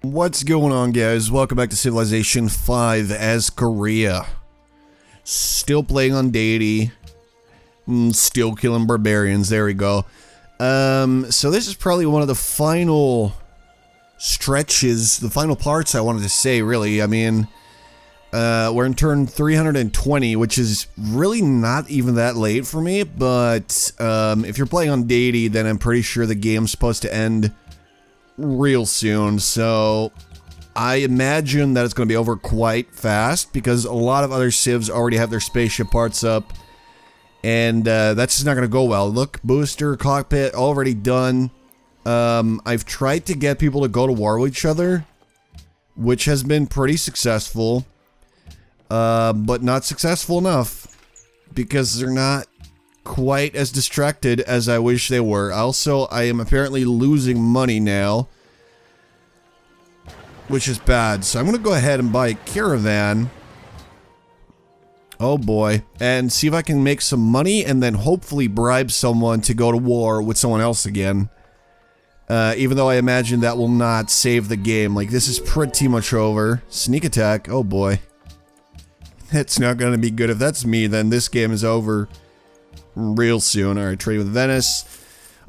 What's going on, guys? Welcome back to Civilization 5 as Korea. Still playing on Deity. Still killing barbarians. There we go. So this is probably one of the final stretches, the final parts I wanted to say, really. I mean, we're in turn 320, which is really not even that late for me, but if you're playing on Deity, then I'm pretty sure the game's supposed to end real soon, so I imagine that it's going to be over quite fast because a lot of other civs already have their spaceship parts up, and that's just not going to go well. Look, booster, cockpit, already done. I've tried to get people to go to war with each other, which has been pretty successful, but not successful enough because they're not quite as distracted as I wish they were. Also, I am apparently losing money now, which is bad. So I'm going to go ahead and buy a caravan. Oh boy. And see if I can make some money and then hopefully bribe someone to go to war with someone else again. Even though I imagine that will not save the game. Like, this is pretty much over. Sneak attack. Oh boy. It's not going to be good. If that's me, then this game is over real soon. Alright, trade with Venice.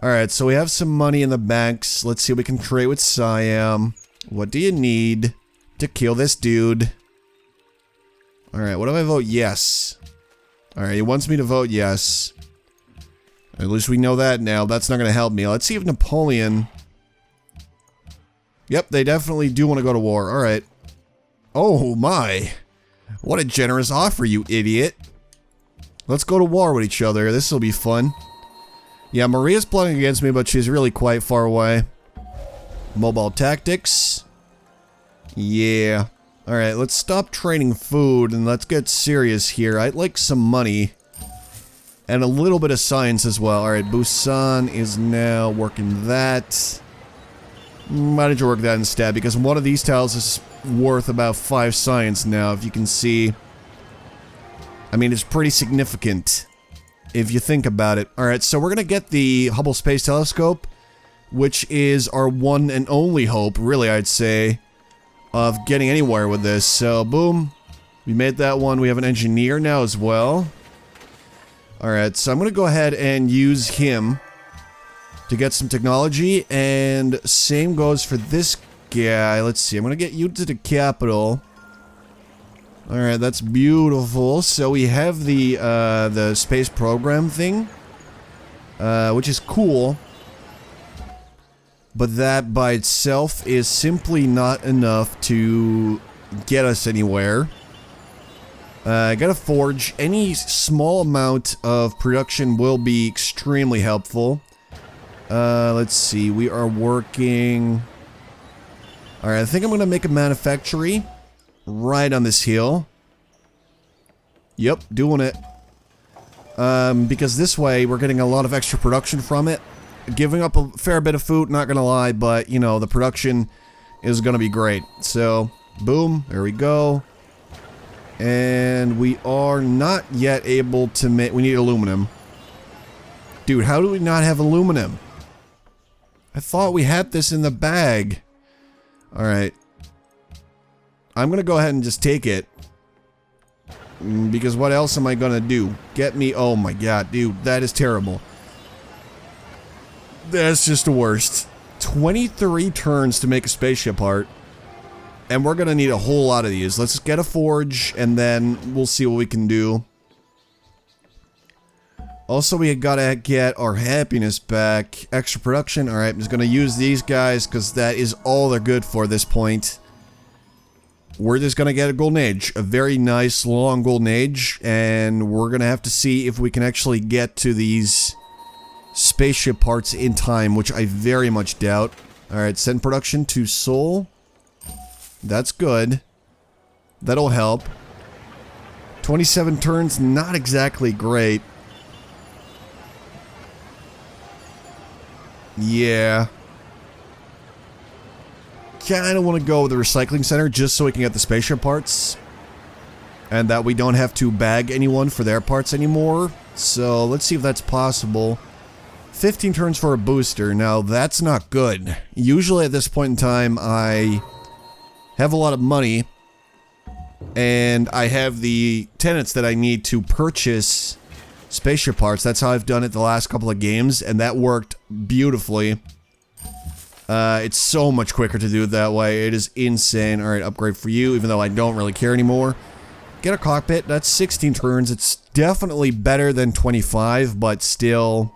Alright, so we have some money in the banks. Let's see what we can trade with Siam. What do you need to kill this dude? Alright, what do I vote? Yes. Alright, he wants me to vote yes. At least we know that now. That's not going to help me. Let's see if Napoleon... Yep, they definitely do want to go to war. Alright. Oh my. What a generous offer, you idiot. Let's go to war with each other. This will be fun. Yeah, Maria's plotting against me, but she's really quite far away. Mobile tactics. Yeah. Alright, let's stop trading food and let's get serious here. I'd like some money. And a little bit of science as well. Alright, Busan is now working that. Why did you work that instead? Because one of these tiles is worth about 5 science now, if you can see. I mean, it's pretty significant if you think about it. Alright, so we're going to get the Hubble Space Telescope, which is our one and only hope, really, I'd say, of getting anywhere with this. So, boom. We made that one. We have an engineer now as well. Alright, so I'm going to go ahead and use him to get some technology, and same goes for this guy. Let's see, I'm going to get you to the capital. Alright, that's beautiful. So we have the space program thing, which is cool. But that by itself is simply not enough to get us anywhere. I gotta forge. Any small amount of production will be extremely helpful. Let's see, we are working... Alright, I think I'm gonna make a manufactory right on this hill. Yep, doing it. Because this way we're getting a lot of extra production from it. Giving up a fair bit of food, not gonna lie, but you know, the production is gonna be great. So, boom, there we go. And we are not yet able to make... We need aluminum. Dude, how do we not have aluminum? I thought we had this in the bag. Alright. I'm gonna go ahead and just take it. Because what else am I gonna do? Get me... Oh my god, dude, that is terrible. That's just the worst. 23 turns to make a spaceship part. And we're gonna need a whole lot of these. Let's get a forge, and then we'll see what we can do. Also, we gotta get our happiness back. Extra production. Alright, I'm just gonna use these guys, because that is all they're good for at this point. We're just gonna get a golden age. A very nice, long golden age. And we're gonna have to see if we can actually get to these spaceship parts in time, which I very much doubt. Alright, send production to Seoul. That's good. That'll help. 27 turns, not exactly great. Yeah. Kinda want to go with the recycling center just so we can get the spaceship parts. And that we don't have to bag anyone for their parts anymore. So let's see if that's possible. 15 turns for a booster. Now, that's not good. Usually at this point in time, I have a lot of money, and I have the tenants that I need to purchase spaceship parts. That's how I've done it the last couple of games, and that worked beautifully. It's so much quicker to do it that way. It is insane. Alright, upgrade for you, even though I don't really care anymore. Get a cockpit. That's 16 turns. It's definitely better than 25, but still,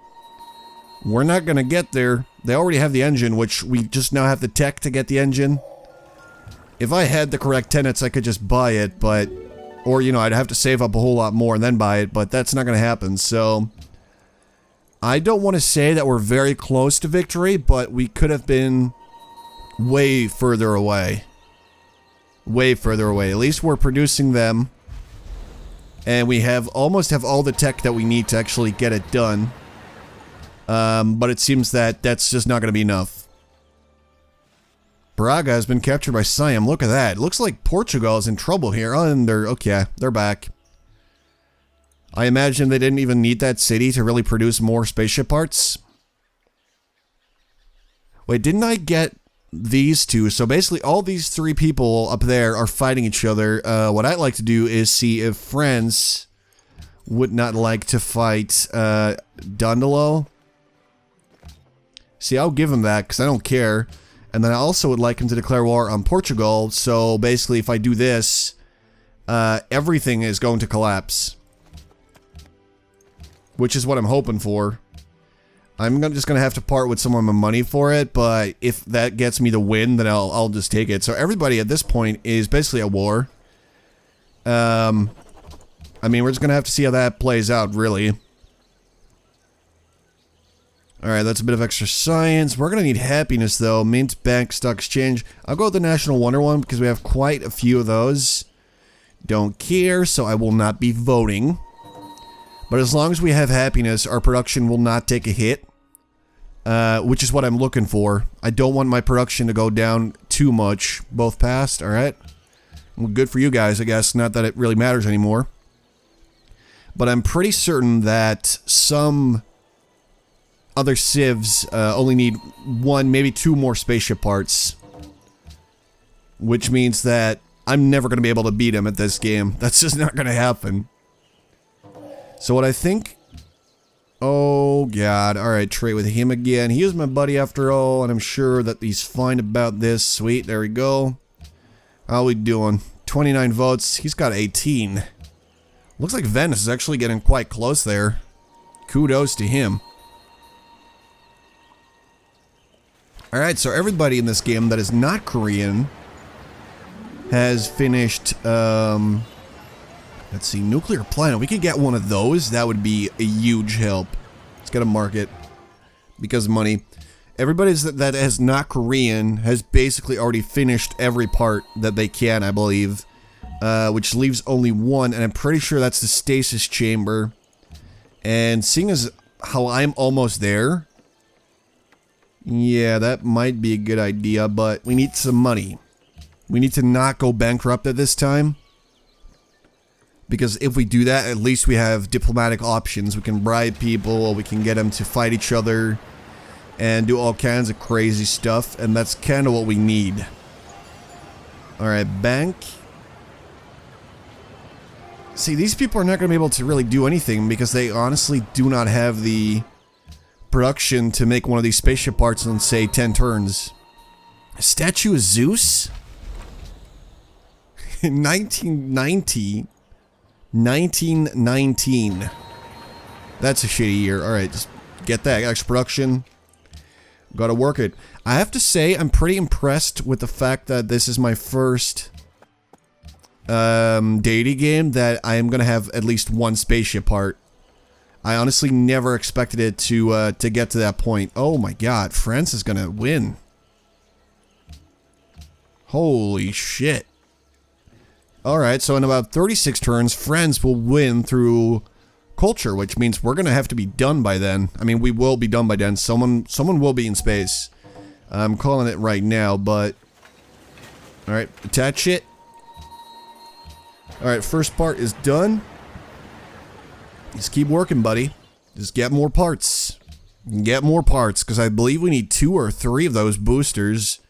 we're not gonna get there. They already have the engine, which we just now have the tech to get the engine. If I had the correct tenants, I could just buy it, but... Or, you know, I'd have to save up a whole lot more and then buy it, but that's not gonna happen, so... I don't want to say that we're very close to victory, but we could have been way further away. Way further away. At least we're producing them. And we almost have all the tech that we need to actually get it done. But it seems that that's just not going to be enough. Braga has been captured by Siam. Look at that. It looks like Portugal is in trouble here. Oh, and they're back. I imagine they didn't even need that city to really produce more spaceship parts. Wait, didn't I get these two? So basically all these three people up there are fighting each other. What I'd like to do is see if France would not like to fight Dondolo. See, I'll give him that because I don't care. And then I also would like him to declare war on Portugal. So basically if I do this, everything is going to collapse. Which is what I'm hoping for. I'm just going to have to part with some of my money for it, but if that gets me the win, then I'll just take it. So everybody at this point is basically at war. I mean, we're just going to have to see how that plays out, really. Alright, that's a bit of extra science. We're going to need happiness, though. Mint, bank, stock exchange. I'll go with the National Wonder one, because we have quite a few of those. Don't care, so I will not be voting. But as long as we have happiness, our production will not take a hit. Which is what I'm looking for. I don't want my production to go down too much. Both passed, alright. Well, good for you guys, I guess. Not that it really matters anymore. But I'm pretty certain that some other civs only need one, maybe two more spaceship parts. Which means that I'm never going to be able to beat him at this game. That's just not going to happen. So what I think... Oh, God. Alright, trade with him again. He is my buddy after all, and I'm sure that he's fine about this. Sweet, there we go. How we doing? 29 votes. He's got 18. Looks like Venice is actually getting quite close there. Kudos to him. Alright, so everybody in this game that is not Korean has finished, let's see, nuclear planet. We could get one of those. That would be a huge help. Let's get a market. Because of money. Everybody that is not Korean has basically already finished every part that they can, I believe. Which leaves only one, and I'm pretty sure that's the stasis chamber. And seeing as how I'm almost there... Yeah, that might be a good idea, but we need some money. We need to not go bankrupt at this time. Because if we do that, at least we have diplomatic options. We can bribe people, we can get them to fight each other, and do all kinds of crazy stuff, and that's kind of what we need. Alright, bank. See, these people are not going to be able to really do anything because they honestly do not have the production to make one of these spaceship parts in, say, 10 turns. A statue of Zeus? In 1990... 1919. That's a shitty year. Alright, just get that extra production. Gotta work it. I have to say, I'm pretty impressed with the fact that this is my first Deity game that I am gonna have at least one spaceship part. I honestly never expected it to get to that point. Oh my god, France is gonna win. Holy shit. Alright, so in about 36 turns, France will win through culture, which means we're gonna have to be done by then. I mean, we will be done by then. Someone will be in space. I'm calling it right now, but... Alright, attach it. Alright, first part is done. Just keep working, buddy. Just get more parts. Get more parts, because I believe we need 2 or 3 of those boosters.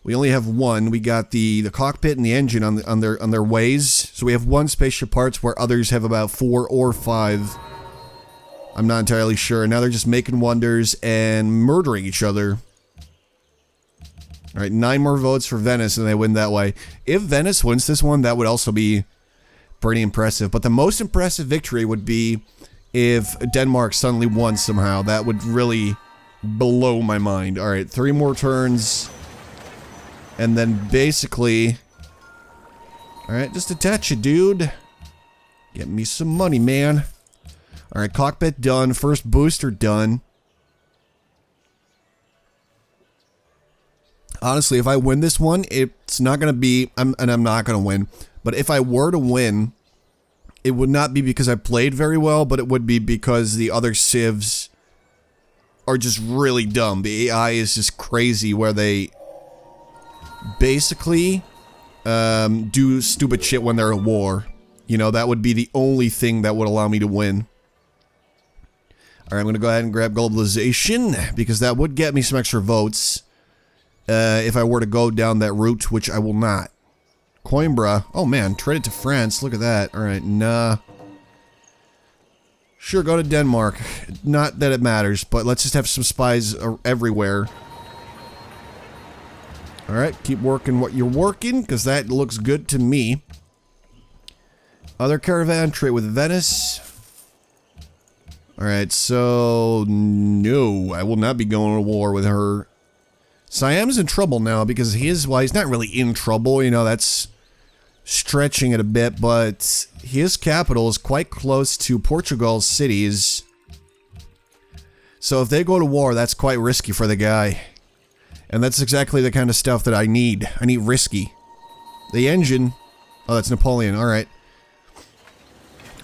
We only have one. We got the cockpit and the engine on their ways. So we have one spaceship parts where others have about 4 or 5. I'm not entirely sure. Now they're just making wonders and murdering each other. Alright, 9 more votes for Venice and they win that way. If Venice wins this one, that would also be pretty impressive. But the most impressive victory would be if Denmark suddenly won somehow. That would really blow my mind. Alright, 3 more turns. And then basically... Alright, just attach it, dude. Get me some money, man. Alright, cockpit done. First booster done. Honestly, if I win this one, it's not going to be... and I'm not going to win. But if I were to win, it would not be because I played very well, but it would be because the other civs are just really dumb. The AI is just crazy where they basically do stupid shit when they're at war. You know, that would be the only thing that would allow me to win. Alright, I'm going to go ahead and grab globalization, because that would get me some extra votes if I were to go down that route, which I will not. Coimbra. Oh man, trade it to France. Look at that. Alright, nah. Sure, go to Denmark. Not that it matters, but let's just have some spies everywhere. Alright, keep working what you're working, because that looks good to me. Other caravan, trade with Venice. Alright, so... no, I will not be going to war with her. Siam's in trouble now, because he's not really in trouble, you know, that's stretching it a bit, but his capital is quite close to Portugal's cities. So if they go to war, that's quite risky for the guy. And that's exactly the kind of stuff that I need. I need risky. The engine... oh, that's Napoleon, alright.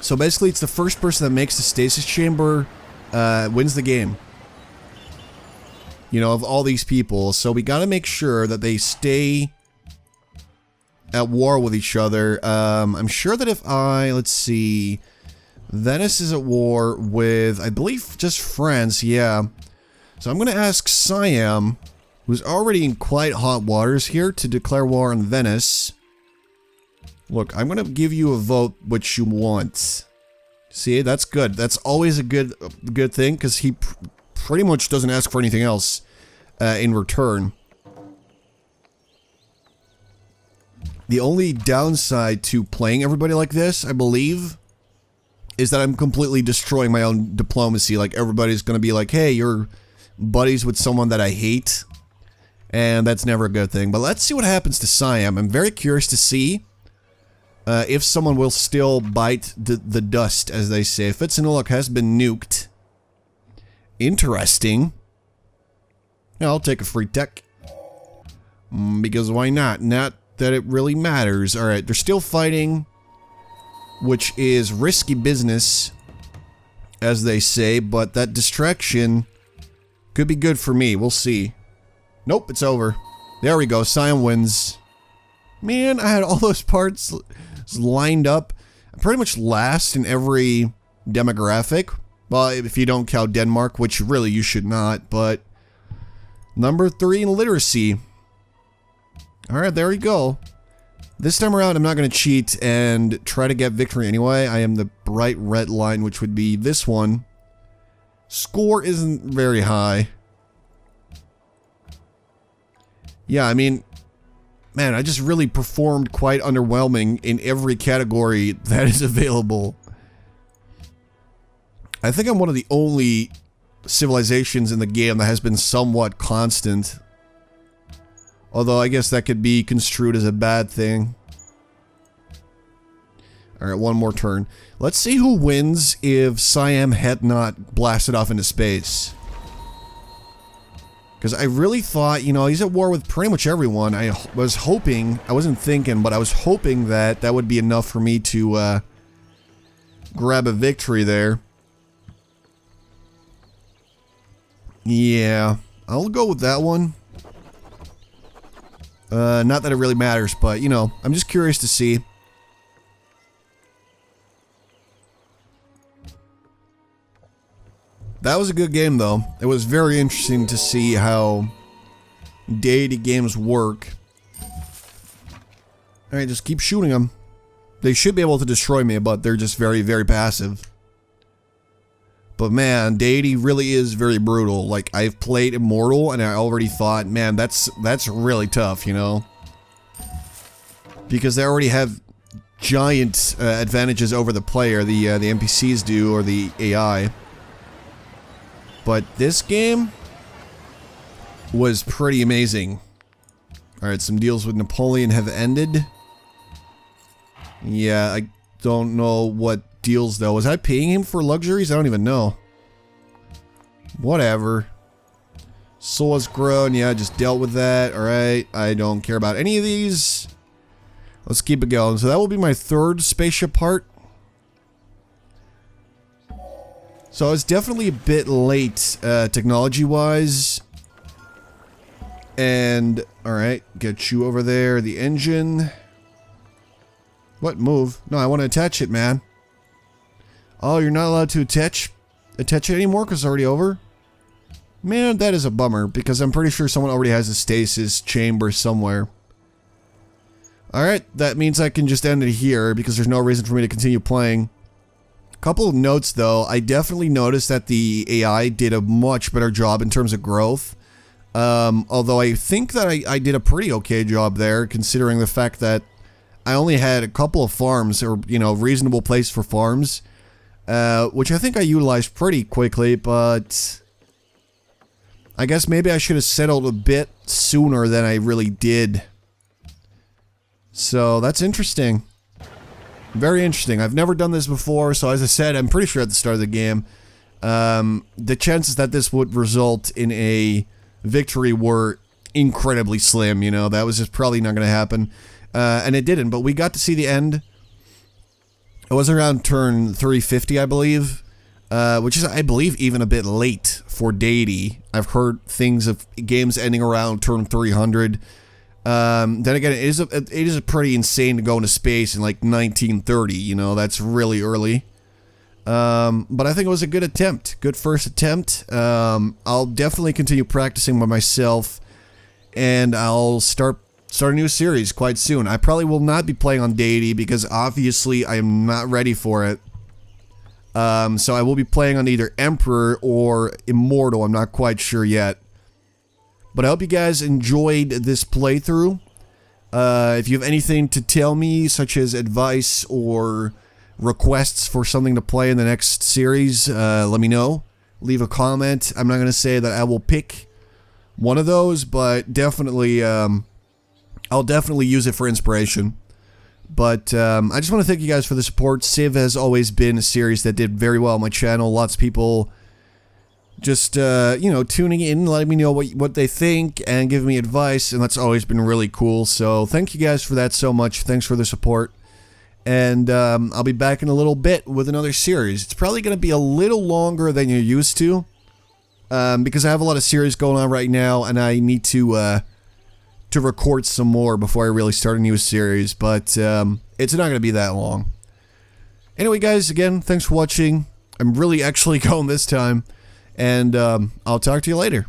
So basically, it's the first person that makes the stasis chamber wins the game. You know, of all these people. So we gotta make sure that they stay at war with each other. I'm sure that if let's see... Venice is at war with, I believe, just France, yeah. So I'm gonna ask Siam, who's already in quite hot waters here, to declare war on Venice. Look, I'm gonna give you a vote which you want. See, that's good. That's always a good thing, because he pretty much doesn't ask for anything else in return. The only downside to playing everybody like this, I believe, is that I'm completely destroying my own diplomacy. Like, everybody's gonna be like, hey, you're buddies with someone that I hate. And that's never a good thing. But let's see what happens to Siam. I'm very curious to see if someone will still bite the dust, as they say. Fitzenulok has been nuked. Interesting. Yeah, I'll take a free tech. Because why not? Not that it really matters. Alright, they're still fighting, which is risky business, as they say, but that distraction could be good for me. We'll see. Nope, it's over. There we go. Siam wins. Man, I had all those parts lined up. I'm pretty much last in every demographic. Well, if you don't count Denmark, which really you should not, but number 3 in literacy. Alright, there we go. This time around, I'm not going to cheat and try to get victory anyway. I am the bright red line, which would be this one. Score isn't very high. Yeah, I mean, man, I just really performed quite underwhelming in every category that is available. I think I'm one of the only civilizations in the game that has been somewhat constant. Although I guess that could be construed as a bad thing. Alright, one more turn. Let's see who wins if Siam had not blasted off into space. Because I really thought, you know, he's at war with pretty much everyone. I was hoping, I wasn't thinking, but I was hoping that that would be enough for me to grab a victory there. Yeah, I'll go with that one. Not that it really matters, but, you know, I'm just curious to see. That was a good game, though. It was very interesting to see how Deity games work. Alright, just keep shooting them. They should be able to destroy me, but they're just very, very passive. But man, Deity really is very brutal. Like, I've played Immortal, and I already thought, man, that's really tough, you know? Because they already have giant advantages over the player, the NPCs do, or the AI. But this game was pretty amazing. Alright, some deals with Napoleon have ended. Yeah, I don't know what deals though. Was I paying him for luxuries? I don't even know. Whatever. Soul has grown. Yeah, I just dealt with that. Alright, I don't care about any of these. Let's keep it going. So that will be my third spaceship part. So I was definitely a bit late technology-wise. And, alright, get you over there. The engine. What? Move? No, I want to attach it, man. Oh, you're not allowed to attach it anymore because it's already over? Man, that is a bummer because I'm pretty sure someone already has a stasis chamber somewhere. Alright, that means I can just end it here because there's no reason for me to continue playing. Couple of notes though, I definitely noticed that the AI did a much better job in terms of growth. Although I think that I did a pretty okay job there considering the fact that I only had a couple of farms, or, you know, reasonable place for farms, which I think I utilized pretty quickly, but I guess maybe I should have settled a bit sooner than I really did. So that's interesting. Very interesting. I've never done this before, so as I said, I'm pretty sure at the start of the game, the chances that this would result in a victory were incredibly slim, you know, that was just probably not going to happen. And it didn't, but we got to see the end. It was around turn 350, I believe, which is, I believe, even a bit late for Deity. I've heard things of games ending around turn 300. Then again, it is a pretty insane to go into space in like 1930, you know, that's really early. But I think it was a good attempt, good first attempt. I'll definitely continue practicing by myself, and I'll start a new series quite soon. I probably will not be playing on Deity because obviously I am not ready for it. So I will be playing on either Emperor or Immortal, I'm not quite sure yet. But I hope you guys enjoyed this playthrough. If you have anything to tell me, such as advice or requests for something to play in the next series, let me know. Leave a comment. I'm not going to say that I will pick one of those, but definitely, I'll definitely use it for inspiration. But I just want to thank you guys for the support. Civ has always been a series that did very well on my channel. Lots of people just, you know, tuning in, letting me know what they think and giving me advice, and that's always been really cool. So thank you guys for that so much. Thanks for the support. And I'll be back in a little bit with another series. It's probably going to be a little longer than you're used to, because I have a lot of series going on right now, and I need to record some more before I really start a new series, but it's not going to be that long. Anyway, guys, again, thanks for watching. I'm really actually going this time, and I'll talk to you later.